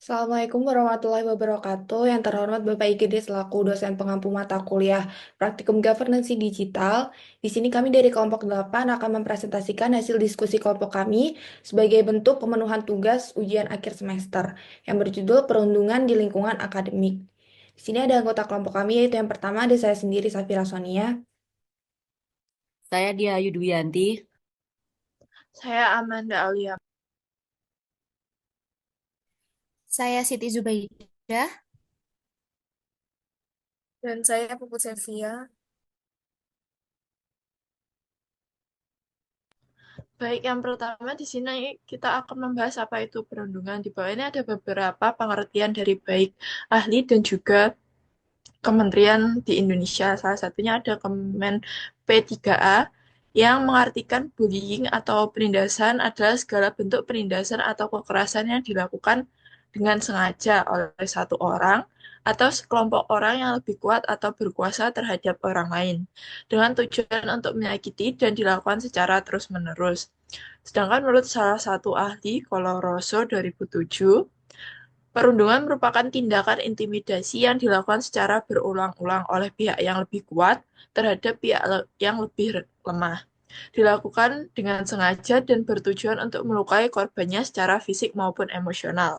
Assalamualaikum warahmatullahi wabarakatuh. Yang terhormat Bapak IGD selaku dosen pengampu mata kuliah Praktikum Governance Digital. Di sini kami dari kelompok 8 akan mempresentasikan hasil diskusi kelompok kami sebagai bentuk pemenuhan tugas ujian akhir semester yang berjudul Perundungan di Lingkungan Akademik. Di sini ada anggota kelompok kami yaitu yang pertama ada saya sendiri Safira Sonia. Saya Dia Yudwiyanti. Saya Amanda Alia. Saya Siti Zubaidah. Dan saya Puput Sevia. Baik, yang pertama di sini kita akan membahas apa itu perundungan. Di bawah ini ada beberapa pengertian dari baik ahli dan juga kementerian di Indonesia. Salah satunya ada Kemen P3A yang mengartikan bullying atau penindasan adalah segala bentuk penindasan atau kekerasan yang dilakukan dengan sengaja oleh satu orang atau sekelompok orang yang lebih kuat atau berkuasa terhadap orang lain dengan tujuan untuk menyakiti dan dilakukan secara terus-menerus. Sedangkan menurut salah satu ahli, Koloroso 2007, perundungan merupakan tindakan intimidasi yang dilakukan secara berulang-ulang oleh pihak yang lebih kuat terhadap pihak yang lebih lemah. Dilakukan dengan sengaja dan bertujuan untuk melukai korbannya secara fisik maupun emosional.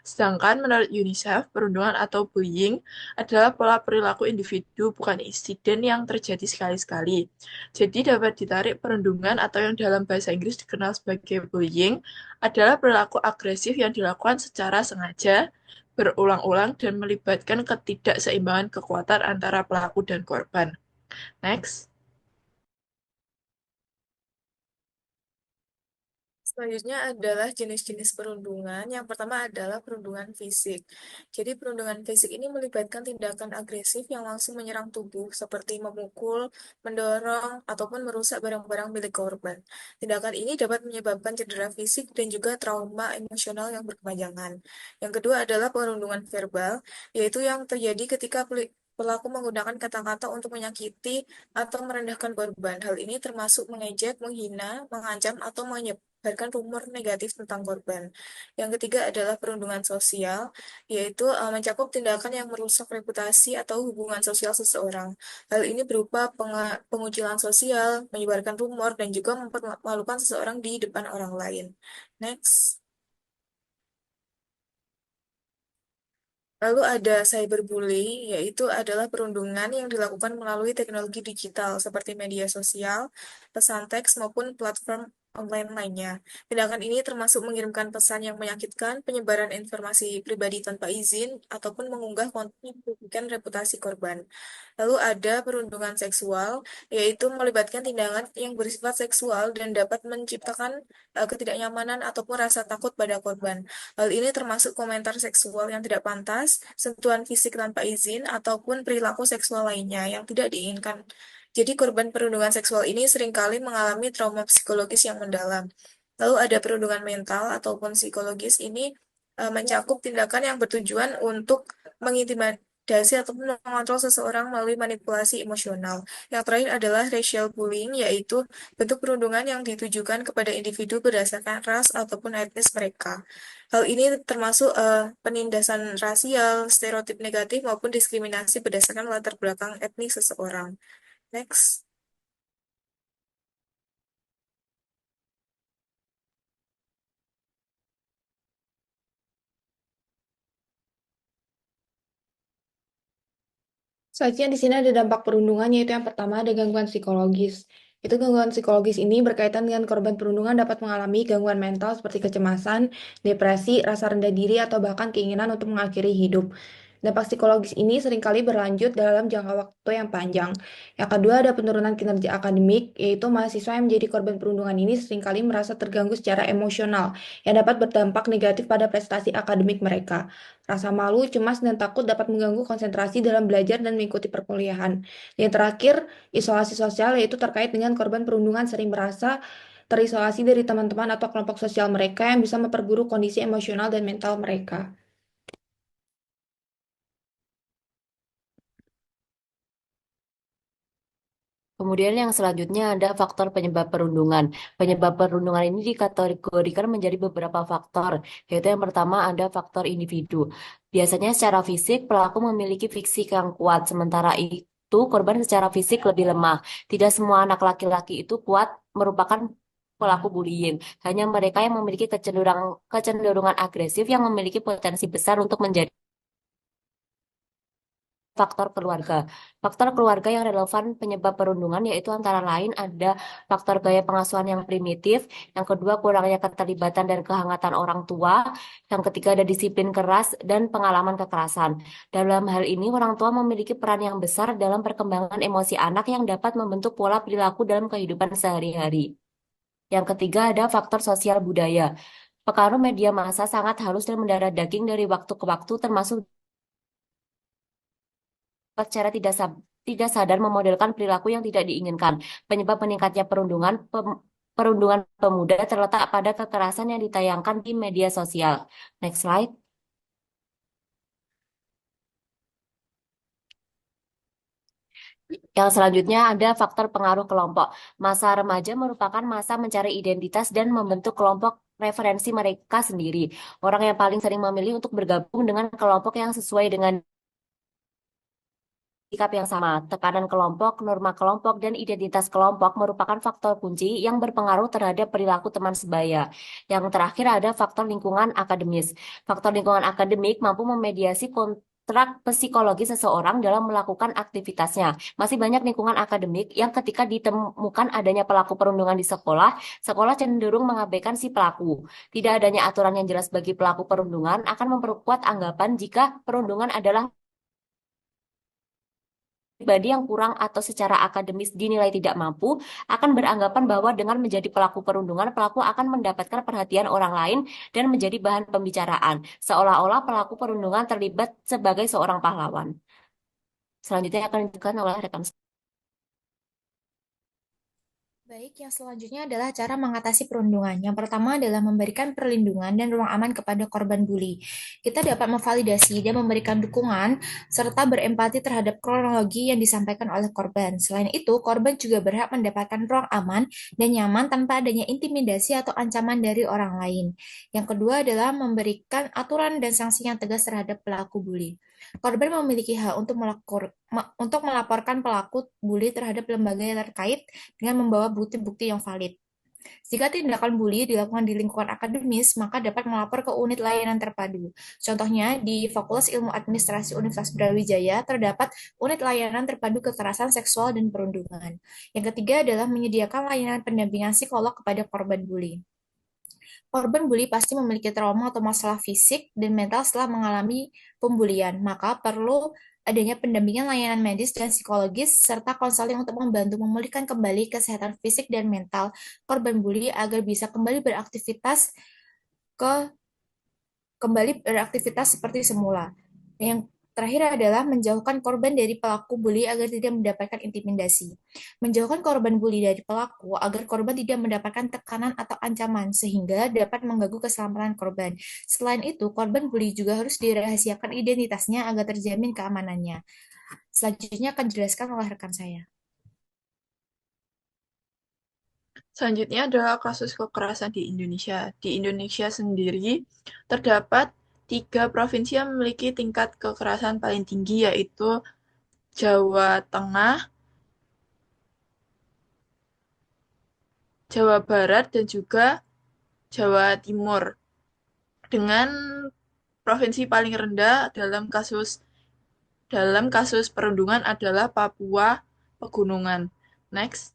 Sedangkan menurut UNICEF, perundungan atau bullying adalah pola perilaku individu, bukan insiden yang terjadi sekali-sekali. Jadi dapat ditarik perundungan atau yang dalam bahasa Inggris dikenal sebagai bullying adalah perilaku agresif yang dilakukan secara sengaja, berulang-ulang, dan melibatkan ketidakseimbangan kekuatan antara pelaku dan korban. Next. Selanjutnya adalah jenis-jenis perundungan. Yang pertama adalah perundungan fisik. Jadi perundungan fisik ini melibatkan tindakan agresif yang langsung menyerang tubuh seperti memukul, mendorong, ataupun merusak barang-barang milik korban. Tindakan ini dapat menyebabkan cedera fisik dan juga trauma emosional yang berkepanjangan. Yang kedua adalah perundungan verbal, yaitu yang terjadi ketika pelaku menggunakan kata-kata untuk menyakiti atau merendahkan korban. Hal ini termasuk mengejek, menghina, mengancam, atau menyebarkan rumor negatif tentang korban. Yang ketiga adalah perundungan sosial, yaitu mencakup tindakan yang merusak reputasi atau hubungan sosial seseorang. Hal ini berupa pengucilan sosial, menyebarkan rumor, dan juga mempermalukan seseorang di depan orang lain. Next. Lalu ada cyberbullying, yaitu adalah perundungan yang dilakukan melalui teknologi digital seperti media sosial, pesan teks, maupun platform online lainnya. Tindakan ini termasuk mengirimkan pesan yang menyakitkan, penyebaran informasi pribadi tanpa izin, ataupun mengunggah konten yang merugikan reputasi korban. Lalu ada perundungan seksual, yaitu melibatkan tindakan yang bersifat seksual dan dapat menciptakan ketidaknyamanan ataupun rasa takut pada korban. Hal ini termasuk komentar seksual yang tidak pantas, sentuhan fisik tanpa izin, ataupun perilaku seksual lainnya yang tidak diinginkan. Jadi korban perundungan seksual ini seringkali mengalami trauma psikologis yang mendalam. Lalu ada perundungan mental ataupun psikologis ini mencakup tindakan yang bertujuan untuk mengintimidasi ataupun mengontrol seseorang melalui manipulasi emosional. Yang terakhir adalah racial bullying, yaitu bentuk perundungan yang ditujukan kepada individu berdasarkan ras ataupun etnis mereka. Hal ini termasuk penindasan rasial, stereotip negatif, maupun diskriminasi berdasarkan latar belakang etnis seseorang. Next. Selanjutnya di sini ada dampak perundungan yaitu yang pertama ada gangguan psikologis. Itu gangguan psikologis ini berkaitan dengan korban perundungan dapat mengalami gangguan mental seperti kecemasan, depresi, rasa rendah diri atau bahkan keinginan untuk mengakhiri hidup. Dampak psikologis ini seringkali berlanjut dalam jangka waktu yang panjang. Yang kedua ada penurunan kinerja akademik, yaitu mahasiswa yang menjadi korban perundungan ini seringkali merasa terganggu secara emosional, yang dapat berdampak negatif pada prestasi akademik mereka. Rasa malu, cemas, dan takut dapat mengganggu konsentrasi dalam belajar dan mengikuti perkuliahan. Yang terakhir, isolasi sosial yaitu terkait dengan korban perundungan sering merasa terisolasi dari teman-teman atau kelompok sosial mereka yang bisa memperburuk kondisi emosional dan mental mereka. Kemudian yang selanjutnya ada faktor penyebab perundungan. Penyebab perundungan ini dikategorikan menjadi beberapa faktor, yaitu yang pertama ada faktor individu. Biasanya secara fisik pelaku memiliki fisik yang kuat, sementara itu korban secara fisik lebih lemah. Tidak semua anak laki-laki itu kuat merupakan pelaku bullying. Hanya mereka yang memiliki kecenderungan agresif yang memiliki potensi besar untuk menjadi faktor keluarga. Faktor keluarga yang relevan penyebab perundungan yaitu antara lain ada faktor gaya pengasuhan yang primitif, yang kedua kurangnya keterlibatan dan kehangatan orang tua, yang ketiga ada disiplin keras dan pengalaman kekerasan. Dalam hal ini orang tua memiliki peran yang besar dalam perkembangan emosi anak yang dapat membentuk pola perilaku dalam kehidupan sehari-hari. Yang ketiga ada faktor sosial budaya. Pengaruh media massa sangat halus dan mendarah daging dari waktu ke waktu termasuk secara tidak sadar memodelkan perilaku yang tidak diinginkan. Penyebab meningkatnya perundungan pemuda terletak pada kekerasan yang ditayangkan di media sosial. Next slide. Yang selanjutnya ada faktor pengaruh kelompok. Masa remaja merupakan masa mencari identitas dan membentuk kelompok referensi mereka sendiri. Orang yang paling sering memilih untuk bergabung dengan kelompok yang sesuai dengan sikap yang sama, tekanan kelompok, norma kelompok, dan identitas kelompok merupakan faktor kunci yang berpengaruh terhadap perilaku teman sebaya. Yang terakhir ada faktor lingkungan akademis. Faktor lingkungan akademik mampu memediasi kontrak psikologi seseorang dalam melakukan aktivitasnya. Masih banyak lingkungan akademik yang ketika ditemukan adanya pelaku perundungan di sekolah, sekolah cenderung mengabaikan si pelaku. Tidak adanya aturan yang jelas bagi pelaku perundungan akan memperkuat anggapan jika perundungan adalah pribadi yang kurang atau secara akademis dinilai tidak mampu, akan beranggapan bahwa dengan menjadi pelaku perundungan, pelaku akan mendapatkan perhatian orang lain dan menjadi bahan pembicaraan, seolah-olah pelaku perundungan terlibat sebagai seorang pahlawan. Selanjutnya akan ditunjukkan oleh rekan. Baik, yang selanjutnya adalah cara mengatasi perundungan. Yang pertama adalah memberikan perlindungan dan ruang aman kepada korban bully. Kita dapat memvalidasi dan memberikan dukungan serta berempati terhadap kronologi yang disampaikan oleh korban. Selain itu, korban juga berhak mendapatkan ruang aman dan nyaman tanpa adanya intimidasi atau ancaman dari orang lain. Yang kedua adalah memberikan aturan dan sanksi yang tegas terhadap pelaku bully. Korban memiliki hak untuk melaporkan pelaku bully terhadap lembaga yang terkait dengan membawa bukti-bukti yang valid. Jika tindakan bully dilakukan di lingkungan akademis, maka dapat melapor ke unit layanan terpadu. Contohnya, di Fakultas Ilmu Administrasi Universitas Brawijaya terdapat unit layanan terpadu kekerasan seksual dan perundungan. Yang ketiga adalah menyediakan layanan pendampingan psikolog kepada korban bully. Korban bully pasti memiliki trauma atau masalah fisik dan mental setelah mengalami pembulian, maka perlu adanya pendampingan layanan medis dan psikologis serta konseling untuk membantu memulihkan kembali kesehatan fisik dan mental korban bully agar bisa ke kembali beraktivitas seperti semula. Yang terakhir adalah menjauhkan korban dari pelaku bully agar tidak mendapatkan intimidasi. Menjauhkan korban bully dari pelaku agar korban tidak mendapatkan tekanan atau ancaman sehingga dapat mengganggu keselamatan korban. Selain itu, korban bully juga harus dirahasiakan identitasnya agar terjamin keamanannya. Selanjutnya akan dijelaskan oleh rekan saya. Selanjutnya adalah kasus kekerasan di Indonesia. Di Indonesia sendiri terdapat 3 provinsi yang memiliki tingkat kekerasan paling tinggi, yaitu Jawa Tengah, Jawa Barat, dan juga Jawa Timur. Dengan provinsi paling rendah dalam kasus perundungan adalah Papua Pegunungan. Next.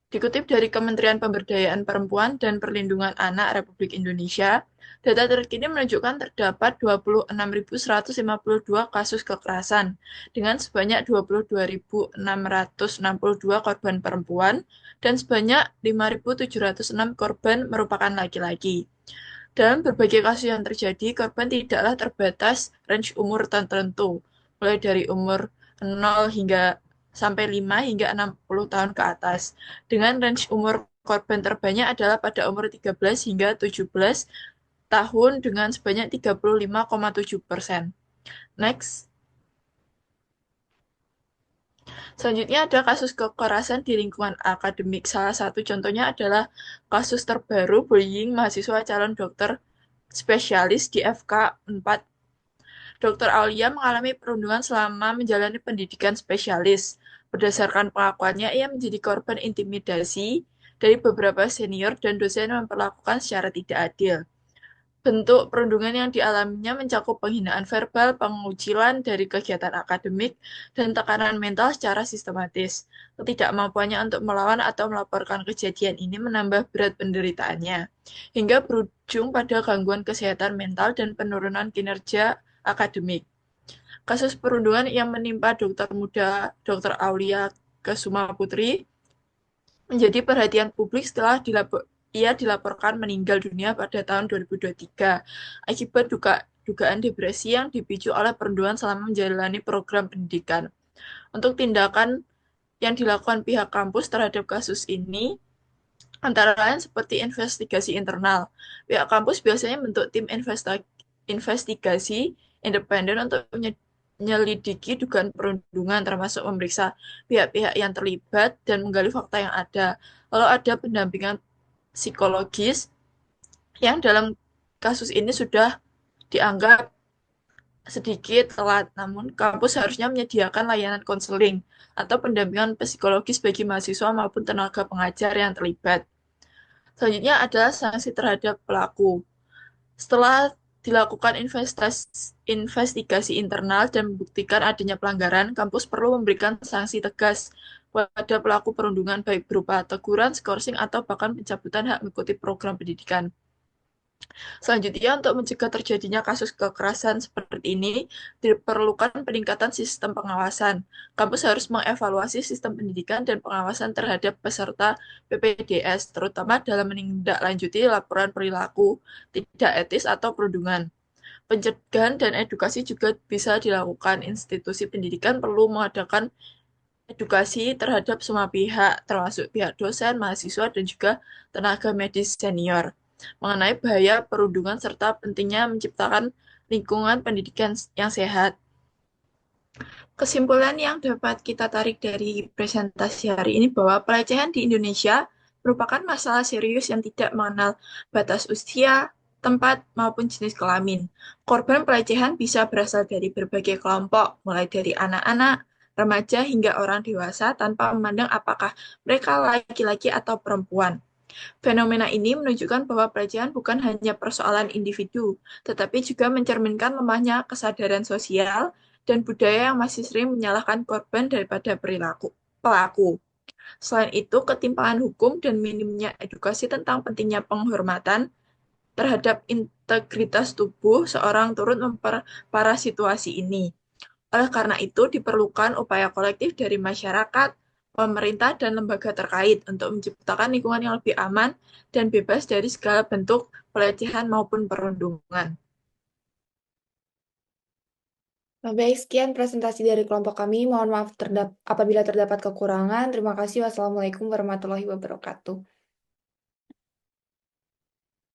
Dikutip dari Kementerian Pemberdayaan Perempuan dan Perlindungan Anak Republik Indonesia, data terkini menunjukkan terdapat 26.152 kasus kekerasan dengan sebanyak 22.662 korban perempuan dan sebanyak 5.706 korban merupakan laki-laki. Dalam berbagai kasus yang terjadi, korban tidaklah terbatas range umur tertentu, mulai dari umur 0 hingga sampai 5 hingga 60 tahun ke atas. Dengan range umur korban terbanyak adalah pada umur 13 hingga 17 tahun dengan sebanyak 35,7%. Next. Selanjutnya ada kasus kekerasan di lingkungan akademik. Salah satu contohnya adalah kasus terbaru bullying mahasiswa calon dokter spesialis di FK 4. Dr. Aulia mengalami perundungan selama menjalani pendidikan spesialis. Berdasarkan pengakuannya, ia menjadi korban intimidasi dari beberapa senior dan dosen yang memperlakukan secara tidak adil. Bentuk perundungan yang dialaminya mencakup penghinaan verbal, pengucilan dari kegiatan akademik, dan tekanan mental secara sistematis. Ketidakmampuannya untuk melawan atau melaporkan kejadian ini menambah berat penderitaannya, hingga berujung pada gangguan kesehatan mental dan penurunan kinerja akademik. Kasus perundungan yang menimpa dokter muda Dr. Aulia Kesuma Putri menjadi perhatian publik setelah ia dilaporkan meninggal dunia pada tahun 2023 akibat dugaan depresi yang dipicu oleh perundungan selama menjalani program pendidikan. Untuk tindakan yang dilakukan pihak kampus terhadap kasus ini, antara lain seperti investigasi internal. Pihak kampus biasanya membentuk tim investigasi independen untuk menyelidiki dugaan perundungan, termasuk memeriksa pihak-pihak yang terlibat dan menggali fakta yang ada. Lalu ada pendampingan psikologis yang dalam kasus ini sudah dianggap sedikit telat, namun kampus harusnya menyediakan layanan konseling atau pendampingan psikologis bagi mahasiswa maupun tenaga pengajar yang terlibat. Selanjutnya adalah sanksi terhadap pelaku. Setelah dilakukan investigasi internal dan membuktikan adanya pelanggaran, kampus perlu memberikan sanksi tegas pada pelaku perundungan baik berupa teguran, skorsing, atau bahkan pencabutan hak mengikuti program pendidikan. Selanjutnya, untuk mencegah terjadinya kasus kekerasan seperti ini, diperlukan peningkatan sistem pengawasan. Kampus harus mengevaluasi sistem pendidikan dan pengawasan terhadap peserta PPDS, terutama dalam menindaklanjuti laporan perilaku tidak etis atau perundungan. Pencegahan dan edukasi juga bisa dilakukan. Institusi pendidikan perlu mengadakan edukasi terhadap semua pihak, termasuk pihak dosen, mahasiswa, dan juga tenaga medis senior, mengenai bahaya perundungan serta pentingnya menciptakan lingkungan pendidikan yang sehat. Kesimpulan yang dapat kita tarik dari presentasi hari ini bahwa pelecehan di Indonesia merupakan masalah serius yang tidak mengenal batas usia, tempat, maupun jenis kelamin. Korban pelecehan bisa berasal dari berbagai kelompok, mulai dari anak-anak, remaja, hingga orang dewasa tanpa memandang apakah mereka laki-laki atau perempuan. Fenomena ini menunjukkan bahwa pelecehan bukan hanya persoalan individu, tetapi juga mencerminkan lemahnya kesadaran sosial dan budaya yang masih sering menyalahkan korban daripada perilaku pelaku. Selain itu, ketimpangan hukum dan minimnya edukasi tentang pentingnya penghormatan terhadap integritas tubuh seorang turut memperparah situasi ini. Oleh karena itu, diperlukan upaya kolektif dari masyarakat, pemerintah, dan lembaga terkait untuk menciptakan lingkungan yang lebih aman dan bebas dari segala bentuk pelecehan maupun perundungan. Baik, sekian presentasi dari kelompok kami. Mohon maaf apabila terdapat kekurangan. Terima kasih. Wassalamualaikum warahmatullahi wabarakatuh.